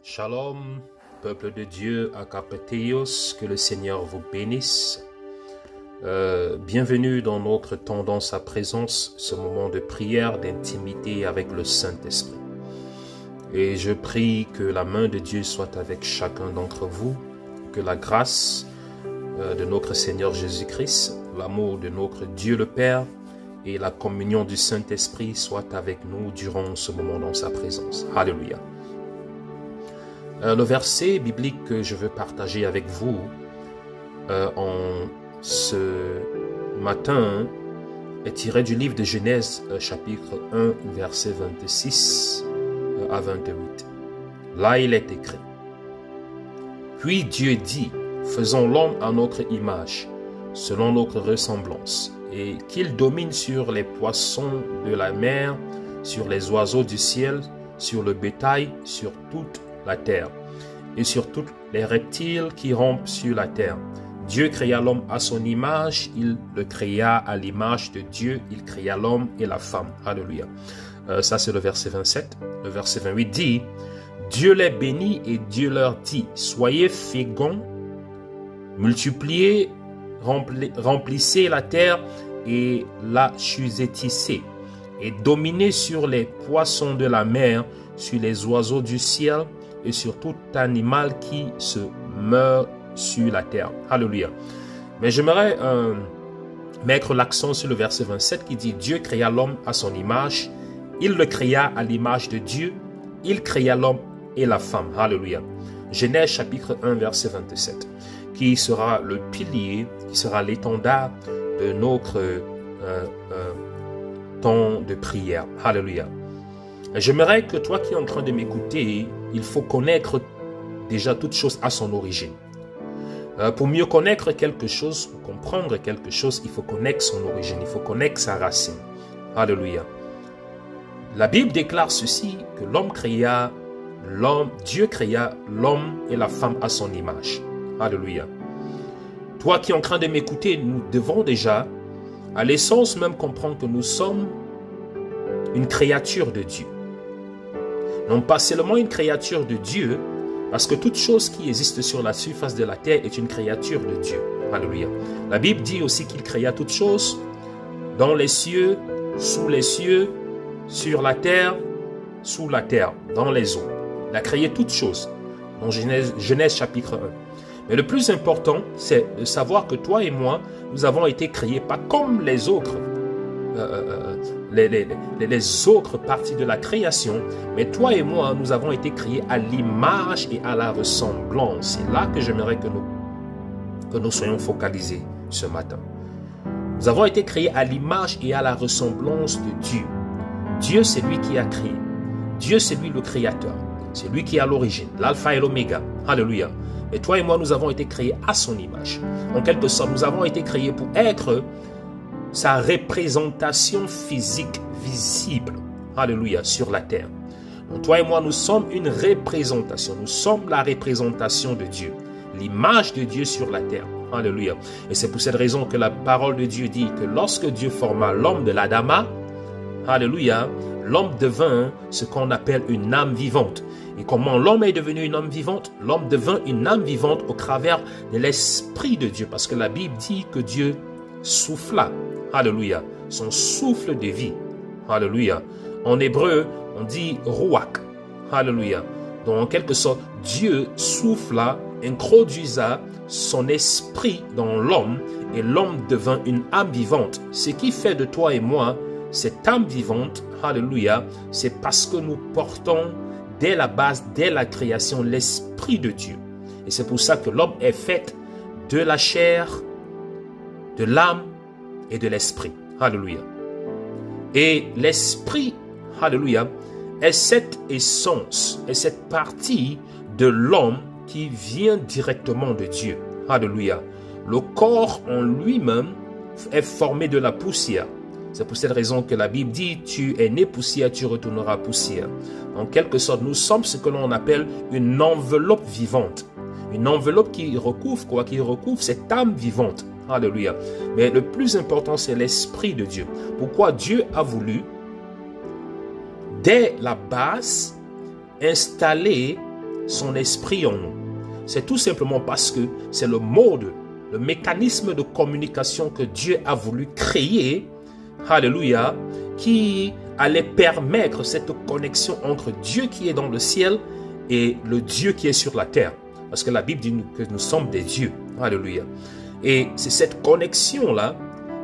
Shalom, peuple de Dieu, Akapeteos, que le Seigneur vous bénisse. Bienvenue dans notre temps dans sa présence, ce moment de prière, d'intimité avec le Saint-Esprit. Et je prie que la main de Dieu soit avec chacun d'entre vous, que la grâce de notre Seigneur Jésus-Christ, l'amour de notre Dieu le Père et la communion du Saint-Esprit soient avec nous durant ce moment dans sa présence. Alléluia. Le verset biblique que je veux partager avec vous en ce matin est tiré du livre de Genèse, chapitre 1, verset 26 à 28. Là, il est écrit: « Puis Dieu dit, faisons l'homme à notre image, selon notre ressemblance, et qu'il domine sur les poissons de la mer, sur les oiseaux du ciel, sur le bétail, sur toute la terre, et sur tous les reptiles qui rampent sur la terre. Dieu créa l'homme à son image, il le créa à l'image de Dieu, il créa l'homme et la femme. » Alléluia. Ça c'est le verset 27. Le verset 28 dit: « Dieu les bénit et Dieu leur dit, soyez féconds, multipliez, remplissez la terre et la justéissez, et dominez sur les poissons de la mer, sur les oiseaux du ciel, et sur tout animal qui se meurt sur la terre. » Alléluia. Mais j'aimerais mettre l'accent sur le verset 27 qui dit: « Dieu créa l'homme à son image, il le créa à l'image de Dieu, il créa l'homme et la femme. » Alléluia. Genèse chapitre 1 verset 27, qui sera le pilier, qui sera l'étendard de notre temps de prière. Alléluia. J'aimerais que toi qui es en train de m'écouter, il faut connaître déjà toute chose à son origine. Pour mieux connaître quelque chose, pour comprendre quelque chose, il faut connaître son origine, il faut connaître sa racine. Alléluia. La Bible déclare ceci, que Dieu créa l'homme et la femme à son image. Alléluia. Toi qui es en train de m'écouter, nous devons déjà, à l'essence même, comprendre que nous sommes une créature de Dieu. Non pas seulement une créature de Dieu, parce que toute chose qui existe sur la surface de la terre est une créature de Dieu. Alléluia. La Bible dit aussi qu'il créa toutes choses dans les cieux, sur la terre, sous la terre, dans les eaux. Il a créé toutes choses dans Genèse chapitre 1. Mais le plus important, c'est de savoir que toi et moi, nous avons été créés pas comme les autres, les autres parties de la création, mais toi et moi, nous avons été créés à l'image et à la ressemblance. C'est là que j'aimerais que nous soyons focalisés ce matin. Nous avons été créés à l'image et à la ressemblance de Dieu. Dieu, c'est lui qui a créé. Dieu, c'est lui le créateur. C'est lui qui est à l'origine, l'alpha et l'oméga. Alléluia. Et toi et moi, nous avons été créés à son image. En quelque sorte, nous avons été créés pour être sa représentation physique, visible, alléluia, sur la terre. Donc toi et moi, nous sommes une représentation, nous sommes la représentation de Dieu, l'image de Dieu sur la terre, alléluia. Et c'est pour cette raison que la parole de Dieu dit que lorsque Dieu forma l'homme de l'Adama, alléluia, l'homme devint ce qu'on appelle une âme vivante. Et comment l'homme est devenu une âme vivante? L'homme devint une âme vivante au travers de l'Esprit de Dieu, parce que la Bible dit que Dieu souffla, alléluia, son souffle de vie, alléluia. En hébreu, on dit ruach, alléluia. Donc en quelque sorte, Dieu souffla, introduisa son esprit dans l'homme, et l'homme devint une âme vivante. Ce qui fait de toi et moi cette âme vivante, alléluia, c'est parce que nous portons dès la base, dès la création, l'esprit de Dieu. Et c'est pour ça que l'homme est fait de la chair, de l'âme et de l'esprit. Alléluia. Et l'esprit, alléluia, est cette essence, est cette partie de l'homme qui vient directement de Dieu. Alléluia. Le corps en lui-même est formé de la poussière. C'est pour cette raison que la Bible dit: tu es né poussière, tu retourneras poussière. En quelque sorte, nous sommes ce que l'on appelle une enveloppe vivante. Une enveloppe qui recouvre quoi? Qui recouvre cette âme vivante. Alléluia. Mais le plus important, c'est l'Esprit de Dieu. Pourquoi Dieu a voulu, dès la base, installer son esprit en nous? C'est tout simplement parce que c'est le mode, le mécanisme de communication que Dieu a voulu créer, alléluia, qui allait permettre cette connexion entre Dieu qui est dans le ciel et le Dieu qui est sur la terre. Parce que la Bible dit que nous sommes des dieux, alléluia. Et c'est cette connexion-là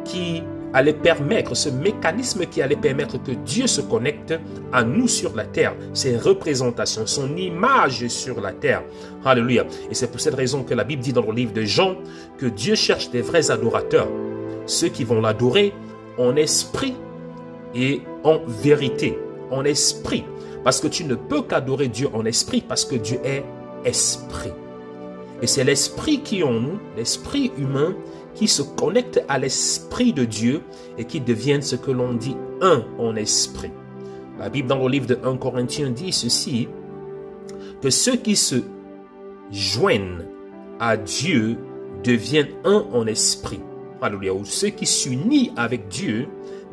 qui allait permettre, ce mécanisme qui allait permettre que Dieu se connecte à nous sur la terre, ses représentations, son image sur la terre. Alléluia. Et c'est pour cette raison que la Bible dit dans le livre de Jean que Dieu cherche des vrais adorateurs, ceux qui vont l'adorer en esprit et en vérité, en esprit. Parce que tu ne peux qu'adorer Dieu en esprit parce que Dieu est esprit. Et c'est l'esprit qui est en nous, l'esprit humain, qui se connecte à l'esprit de Dieu et qui deviennent ce que l'on dit un en esprit. La Bible dans le livre de 1 Corinthiens dit ceci, que ceux qui se joignent à Dieu deviennent un en esprit. Alléluia. Ou ceux qui s'unissent avec Dieu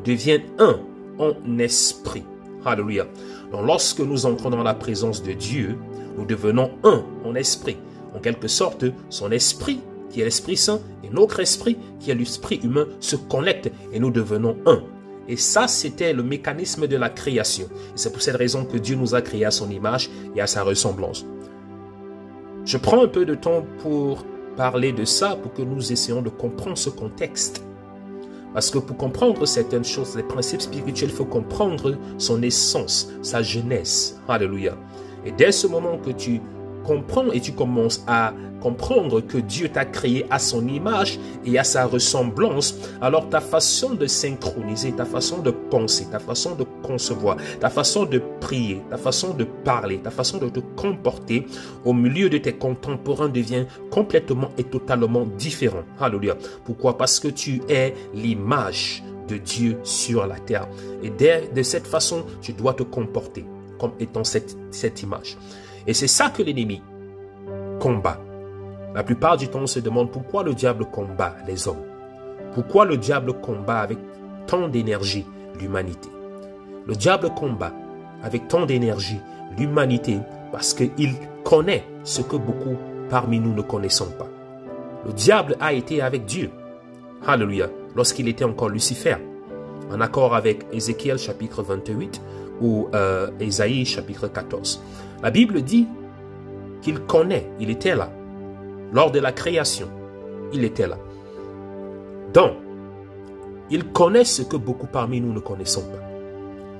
deviennent un en esprit. Alléluia. Donc lorsque nous entrons dans la présence de Dieu, nous devenons un en esprit. En quelque sorte, son esprit qui est l'Esprit Saint, et notre esprit, qui est l'esprit humain, se connectent et nous devenons un. Et ça, c'était le mécanisme de la création. Et c'est pour cette raison que Dieu nous a créés à son image et à sa ressemblance. Je prends un peu de temps pour parler de ça, pour que nous essayions de comprendre ce contexte. Parce que pour comprendre certaines choses, les principes spirituels, il faut comprendre son essence, sa jeunesse. Alléluia. Et dès ce moment que tu comprends et tu commences à comprendre que Dieu t'a créé à son image et à sa ressemblance, alors ta façon de synchroniser, ta façon de penser, ta façon de concevoir, ta façon de prier, ta façon de parler, ta façon de te comporter au milieu de tes contemporains devient complètement et totalement différent. Alléluia. Pourquoi? Parce que tu es l'image de Dieu sur la terre. Et de cette façon, tu dois te comporter comme étant cette image. Et c'est ça que l'ennemi combat. La plupart du temps, on se demande pourquoi le diable combat les hommes. Pourquoi le diable combat avec tant d'énergie l'humanité. Le diable combat avec tant d'énergie l'humanité parce qu'il connaît ce que beaucoup parmi nous ne connaissons pas. Le diable a été avec Dieu. Alléluia. Lorsqu'il était encore Lucifer. En accord avec Ézéchiel chapitre 28 ou Ésaïe chapitre 14. La Bible dit qu'il connaît, il était là. Lors de la création, il était là. Donc, il connaît ce que beaucoup parmi nous ne connaissons pas.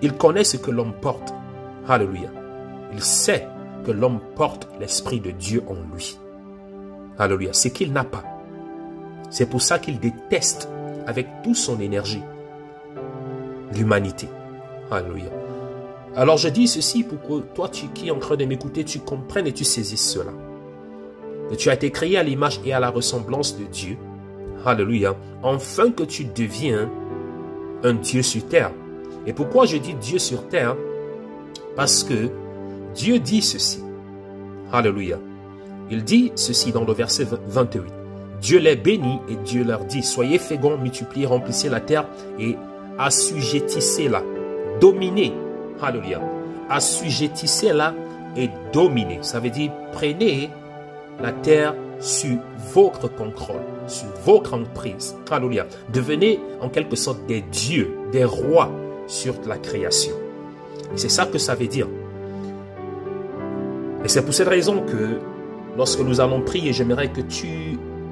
Il connaît ce que l'homme porte. Alléluia. Il sait que l'homme porte l'Esprit de Dieu en lui. Alléluia. Ce qu'il n'a pas. C'est pour ça qu'il déteste avec toute son énergie l'humanité. Alléluia. Alors je dis ceci pour que toi qui es en train de m'écouter, tu comprennes et tu saisisses cela. Que tu as été créé à l'image et à la ressemblance de Dieu. Alléluia. Afin que tu deviens un Dieu sur terre. Et pourquoi je dis Dieu sur terre? Parce que Dieu dit ceci. Alléluia. Il dit ceci dans le verset 28. Dieu les bénit et Dieu leur dit, soyez féconds, multipliez, remplissez la terre et assujettissez-la. Dominez. Alléluia. Assujettissez-la et dominez. Ça veut dire, prenez la terre sur votre contrôle, sur votre emprise. Alléluia. Devenez en quelque sorte des dieux, des rois sur la création. C'est ça que ça veut dire. Et c'est pour cette raison que lorsque nous allons prier, j'aimerais que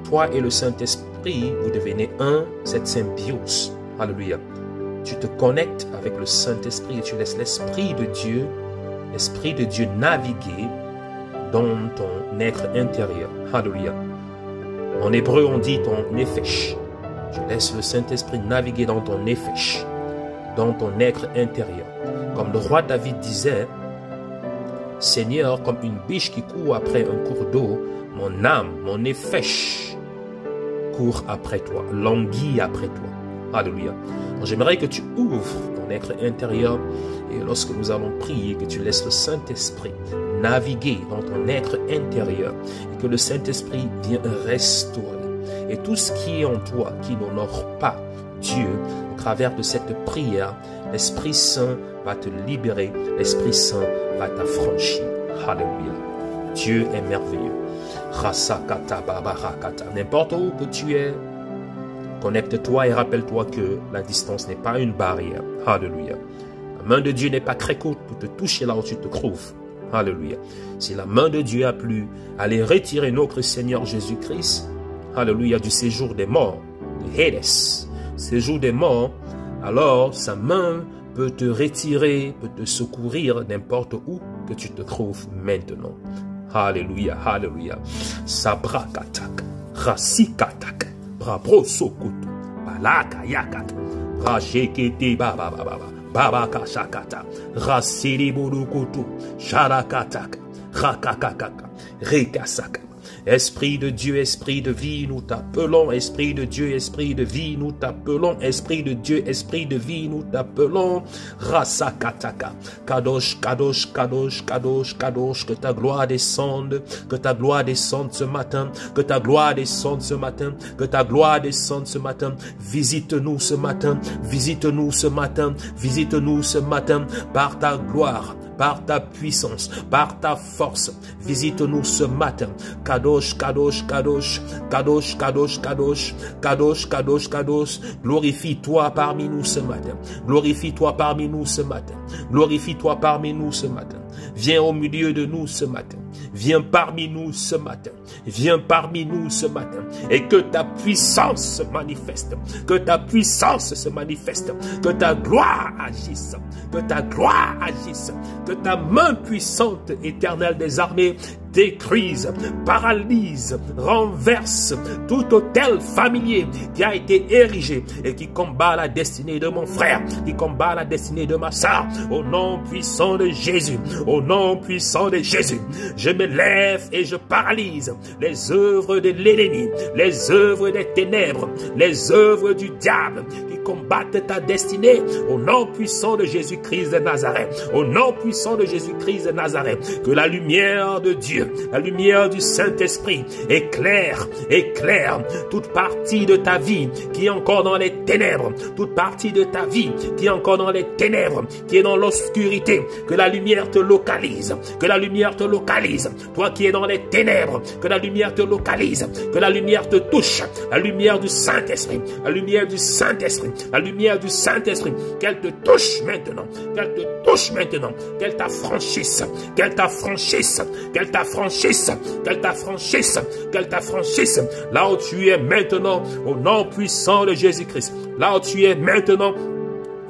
toi et le Saint-Esprit, vous devenez un, cette symbiose. Alléluia. Tu te connectes avec le Saint-Esprit et tu laisses l'Esprit de Dieu naviguer dans ton être intérieur. Alléluia. En hébreu, on dit ton nefesh. Tu laisses le Saint-Esprit naviguer dans ton nefesh, dans ton être intérieur. Comme le roi David disait, Seigneur, comme une biche qui court après un cours d'eau, mon âme, mon nefesh court après toi, languit après toi. Alléluia. J'aimerais que tu ouvres ton être intérieur et lorsque nous allons prier, que tu laisses le Saint-Esprit naviguer dans ton être intérieur et que le Saint-Esprit vienne restaurer. Et tout ce qui est en toi, qui n'honore pas Dieu, au travers de cette prière, l'Esprit Saint va te libérer, l'Esprit Saint va t'affranchir. Alléluia. Dieu est merveilleux. N'importe où que tu es, connecte-toi et rappelle-toi que la distance n'est pas une barrière. Alléluia. La main de Dieu n'est pas très courte pour te toucher là où tu te trouves. Alléluia. Si la main de Dieu a plu aller retirer notre Seigneur Jésus-Christ, alléluia, du séjour des morts, de Hades, séjour des morts, alors sa main peut te retirer, peut te secourir n'importe où que tu te trouves maintenant. Alléluia, alléluia. Sabrakatak, rasikatak, brabrosokutu, balakayakat, rajekete babababa, babakashakata, rasiliburukutu, sharakatak, rakakakaka, rekasaka. Esprit de Dieu, esprit de vie, nous t'appelons. Esprit de Dieu, esprit de vie, nous t'appelons. Esprit de Dieu, esprit de vie, nous t'appelons. Rasakataka. Kadosh, kadosh, kadosh, kadosh, kadosh. Que ta gloire descende. Que ta gloire descende ce matin. Que ta gloire descende ce matin. Que ta gloire descende ce matin. Visite-nous ce matin. Visite-nous ce matin. Visite-nous ce matin. Par ta gloire, par ta puissance, par ta force. Visite-nous ce matin. Kadosh, kadosh, kadosh, kadosh, kadosh, kadosh, kadosh, kadosh, kadosh. Glorifie-toi parmi nous ce matin. Glorifie-toi parmi nous ce matin. Glorifie-toi parmi nous ce matin. Viens au milieu de nous ce matin. Viens parmi nous ce matin. Viens parmi nous ce matin. Et que ta puissance se manifeste. Que ta puissance se manifeste. Que ta gloire agisse. Que ta gloire agisse. Que ta main puissante, éternelle des armées, détruise, paralyse, renverse tout autel familier qui a été érigé et qui combat la destinée de mon frère, qui combat la destinée de ma soeur. Au nom puissant de Jésus, au nom puissant de Jésus, je me lève et je paralyse les œuvres de l'ennemi, les œuvres des ténèbres, les œuvres du diable qui combattent ta destinée. Au nom puissant de Jésus-Christ de Nazareth, au nom puissant de Jésus-Christ de Nazareth, que la lumière de Dieu, la lumière du Saint-Esprit éclaire toute partie de ta vie qui est encore dans les ténèbres, toute partie de ta vie qui est encore dans les ténèbres, qui est dans l'obscurité. Que la lumière te localise, que la lumière te localise. Toi qui es dans les ténèbres, que la lumière te localise, que la lumière te touche, la lumière du Saint-Esprit, la lumière du Saint-Esprit, la lumière du Saint-Esprit, qu'elle te touche maintenant, qu'elle te touche maintenant, qu'elle t'affranchisse, qu'elle t'affranchisse, qu'elle t'affranchisse, qu'elle t'affranchisse, qu'elle t'affranchisse, là où tu es maintenant, au nom puissant de Jésus-Christ, là où tu es maintenant,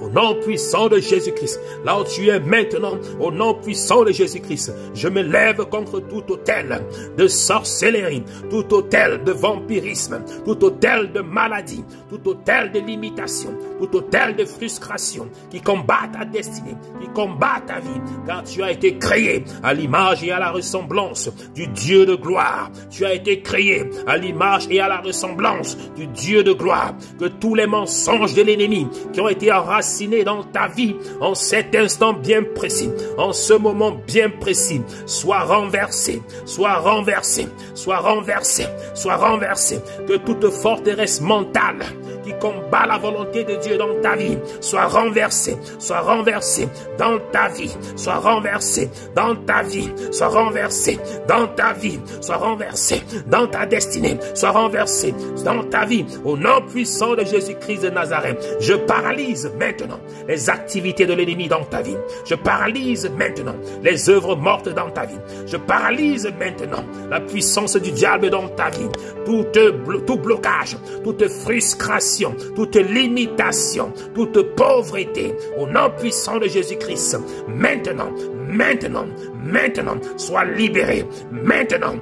au nom puissant de Jésus-Christ, là où tu es maintenant, au nom puissant de Jésus-Christ, je me lève contre tout autel de sorcellerie, tout autel de vampirisme, tout autel de maladie, tout autel de limitation, tout autel de frustration qui combat ta destinée, qui combat ta vie, car tu as été créé à l'image et à la ressemblance du Dieu de gloire. Tu as été créé à l'image et à la ressemblance du Dieu de gloire. Que tous les mensonges de l'ennemi qui ont été enracinés dans ta vie en cet instant bien précis, en ce moment bien précis, soit renversé, soit renversé, soit renversé, soit renversé. Que toute forteresse mentale qui combat la volonté de Dieu dans ta vie soit renversée dans ta vie, soit renversée dans ta vie, soit renversée dans ta vie, soit renversée dans ta destinée, soit renversée dans ta vie. Au nom puissant de Jésus-Christ de Nazareth, je paralyse maintenant les activités de l'ennemi dans ta vie. Je paralyse maintenant les œuvres mortes dans ta vie. Je paralyse maintenant la puissance du diable dans ta vie. Tout blocage, toute frustration, toute limitation, toute pauvreté, au nom puissant de Jésus-Christ, maintenant, sois libéré. Maintenant,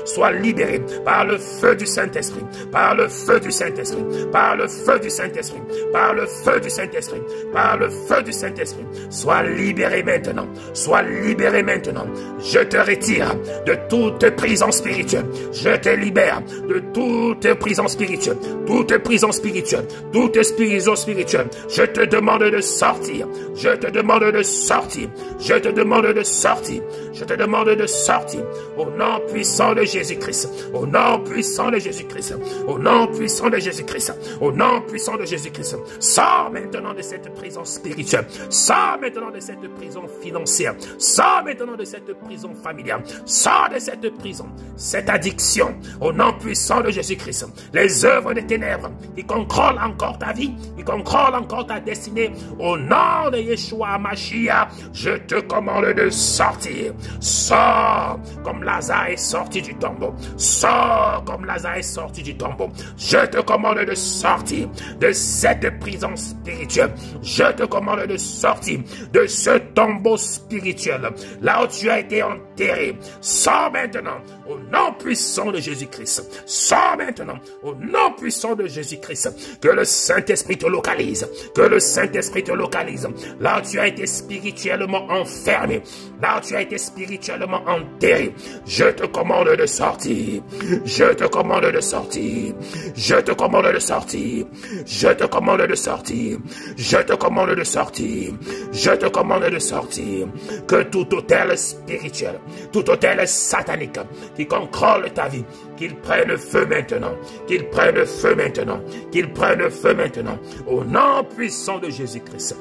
sois libéré par le feu du Saint-Esprit, par le feu du Saint-Esprit, par le feu du Saint-Esprit, par le feu du Saint-Esprit, par le feu du Saint-Esprit. Sois libéré maintenant, sois libéré maintenant. Je te retire de toute prison spirituelle. Je te libère de toute prison spirituelle, toute prison spirituelle, toute prison spirituelle. Je te demande de sortir, je te demande de sortir, je te demande de sortir. Je te demande de sortir. Au nom puissant de Jésus-Christ. Au nom puissant de Jésus-Christ. Au nom puissant de Jésus-Christ. Au nom puissant de Jésus-Christ. Sors maintenant de cette prison spirituelle. Sors maintenant de cette prison financière. Sors maintenant de cette prison familiale. Sors de cette prison. Cette addiction. Au nom puissant de Jésus-Christ. Les œuvres des ténèbres qui contrôlent encore ta vie, qui contrôlent encore ta destinée. Au nom de Yeshua Mashiach, je te commande de sortir. Sors comme Lazare est sorti du tombeau. Sors comme Lazare est sorti du tombeau. Je te commande de sortir de cette prison spirituelle. Je te commande de sortir de ce tombeau spirituel. Là où tu as été enterré. Sors maintenant au nom puissant de Jésus-Christ. Sors maintenant au nom puissant de Jésus-Christ. Que le Saint-Esprit te localise. Que le Saint-Esprit te localise. Là où tu as été spirituellement enfermé. Là où tu as été spirituellement enterré. Je te commande de sortir. Je te commande de sortir. Je te commande de sortir. Je te commande de sortir. Je te commande de sortir. Je te commande de sortir. Que tout hôtel spirituel, tout hôtel satanique qui contrôle ta vie, qu'il prenne feu maintenant. Qu'il prenne feu maintenant. Qu'il prenne feu maintenant. Au nom puissant de Jésus-Christ.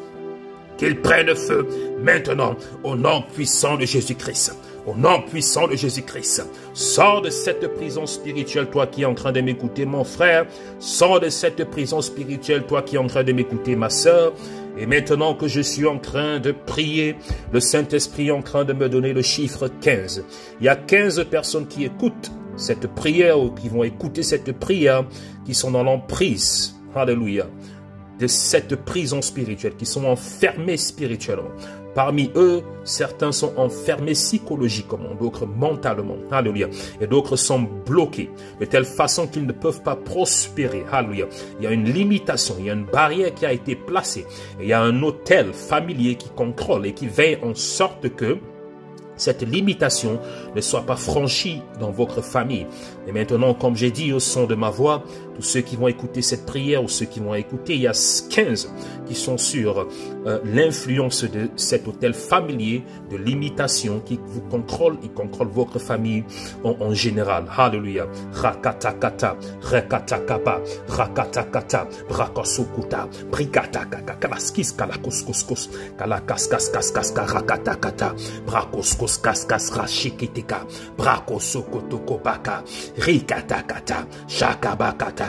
Qu'il prenne feu maintenant au nom puissant de Jésus-Christ. Au nom puissant de Jésus-Christ. Sors de cette prison spirituelle, toi qui es en train de m'écouter, mon frère. Sors de cette prison spirituelle, toi qui es en train de m'écouter, ma sœur. Et maintenant que je suis en train de prier, le Saint-Esprit est en train de me donner le chiffre 15. Il y a 15 personnes qui écoutent cette prière ou qui vont écouter cette prière, qui sont dans l'emprise. Alléluia. De cette prison spirituelle, qui sont enfermés spirituellement. Parmi eux, certains sont enfermés psychologiquement, d'autres mentalement. Alléluia. Et d'autres sont bloqués de telle façon qu'ils ne peuvent pas prospérer. Alléluia. Il y a une limitation, il y a une barrière qui a été placée. Et il y a un autel familier qui contrôle et qui veille en sorte que cette limitation ne soit pas franchie dans votre famille. Et maintenant, comme j'ai dit au son de ma voix, tous ceux qui vont écouter cette prière ou ceux qui vont écouter, il y a 15 qui sont sur l'influence de cet hôtel familier de limitation qui vous contrôle et contrôle votre famille en général. Alléluia. Rakatakata, rakatakaba, rakatakata, brakasokuta, brikatakaka, kalaskis, kalakoskoskus, kalakaskaskaskaska, rakatakata, brakoskos, kaskas, rashikiteka, brakosokotokobaka, rikatakata, shakabakata.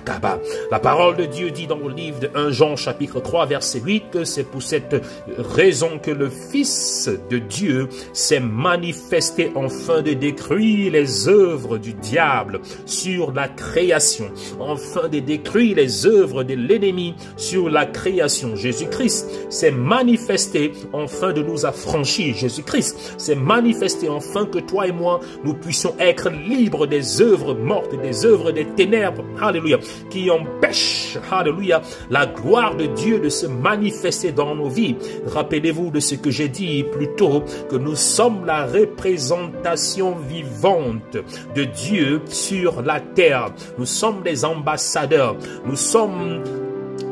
La parole de Dieu dit dans le livre de 1 Jean chapitre 3 verset 8 que c'est pour cette raison que le Fils de Dieu s'est manifesté afin de détruire les œuvres du diable sur la création, afin de détruire les œuvres de l'ennemi sur la création. Jésus-Christ s'est manifesté afin de nous affranchir. Jésus-Christ s'est manifesté afin que toi et moi nous puissions être libres des œuvres mortes, des œuvres des ténèbres. Alléluia. Qui empêche, alléluia, la gloire de Dieu de se manifester dans nos vies. Rappelez-vous de ce que j'ai dit plus tôt, que nous sommes la représentation vivante de Dieu sur la terre. Nous sommes des ambassadeurs. Nous sommes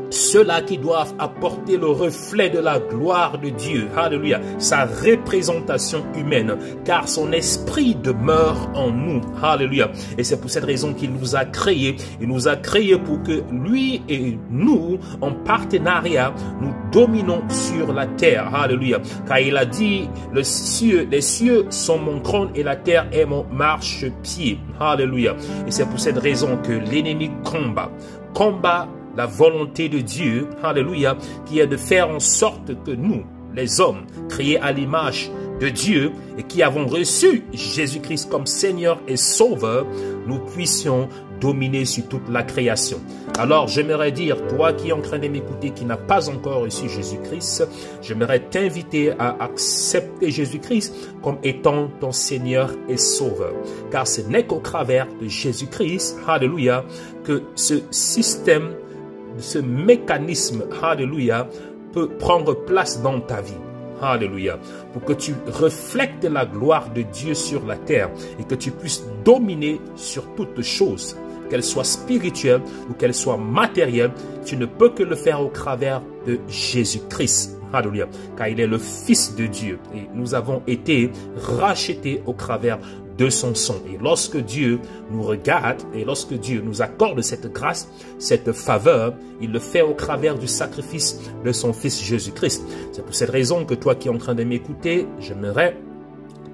ceux-là qui doivent apporter le reflet de la gloire de Dieu. Alléluia. Sa représentation humaine. Car son esprit demeure en nous. Alléluia. Et c'est pour cette raison qu'il nous a créés. Il nous a créés pour que lui et nous, en partenariat, nous dominons sur la terre. Alléluia. Car il a dit, les cieux sont mon trône et la terre est mon marchepied. Alléluia. Et c'est pour cette raison que l'ennemi combat la volonté de Dieu, alléluia, qui est de faire en sorte que nous, les hommes, créés à l'image de Dieu et qui avons reçu Jésus-Christ comme Seigneur et Sauveur, nous puissions dominer sur toute la création. Alors, j'aimerais dire, toi qui es en train de m'écouter, qui n'a pas encore reçu Jésus-Christ, j'aimerais t'inviter à accepter Jésus-Christ comme étant ton Seigneur et Sauveur. Car ce n'est qu'au travers de Jésus-Christ, alléluia, que ce système, ce mécanisme, alléluia, peut prendre place dans ta vie. Alléluia. Pour que tu reflètes la gloire de Dieu sur la terre et que tu puisses dominer sur toutes choses, qu'elles soient spirituelles ou qu'elles soient matérielles, tu ne peux que le faire au travers de Jésus-Christ. Alléluia. Car il est le Fils de Dieu. Et nous avons été rachetés au travers de son sang. Et lorsque Dieu nous regarde et lorsque Dieu nous accorde cette grâce, cette faveur, il le fait au travers du sacrifice de son Fils Jésus-Christ. C'est pour cette raison que toi qui es en train de m'écouter, j'aimerais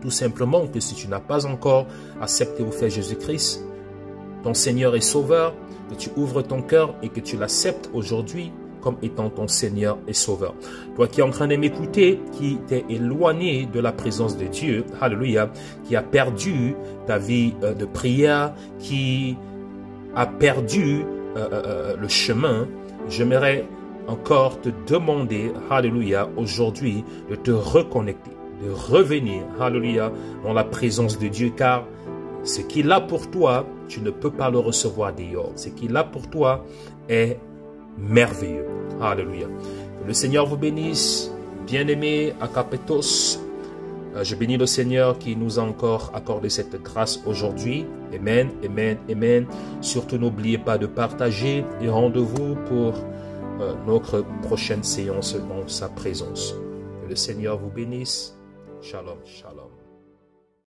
tout simplement que si tu n'as pas encore accepté ou fait Jésus-Christ, ton Seigneur et Sauveur, que tu ouvres ton cœur et que tu l'acceptes aujourd'hui comme étant ton Seigneur et Sauveur. Toi qui es en train de m'écouter, qui t'es éloigné de la présence de Dieu, alléluia, qui a perdu ta vie de prière, qui a perdu le chemin, j'aimerais encore te demander, alléluia, aujourd'hui de te reconnecter, de revenir, alléluia, dans la présence de Dieu, car ce qu'il a pour toi, tu ne peux pas le recevoir dehors. Ce qu'il a pour toi est merveilleux. Alléluia. Que le Seigneur vous bénisse. Bien-aimés Akapetos, je bénis le Seigneur qui nous a encore accordé cette grâce aujourd'hui. Amen, amen, amen. Surtout n'oubliez pas de partager et rendez-vous pour notre prochaine séance dans sa présence. Que le Seigneur vous bénisse. Shalom, shalom.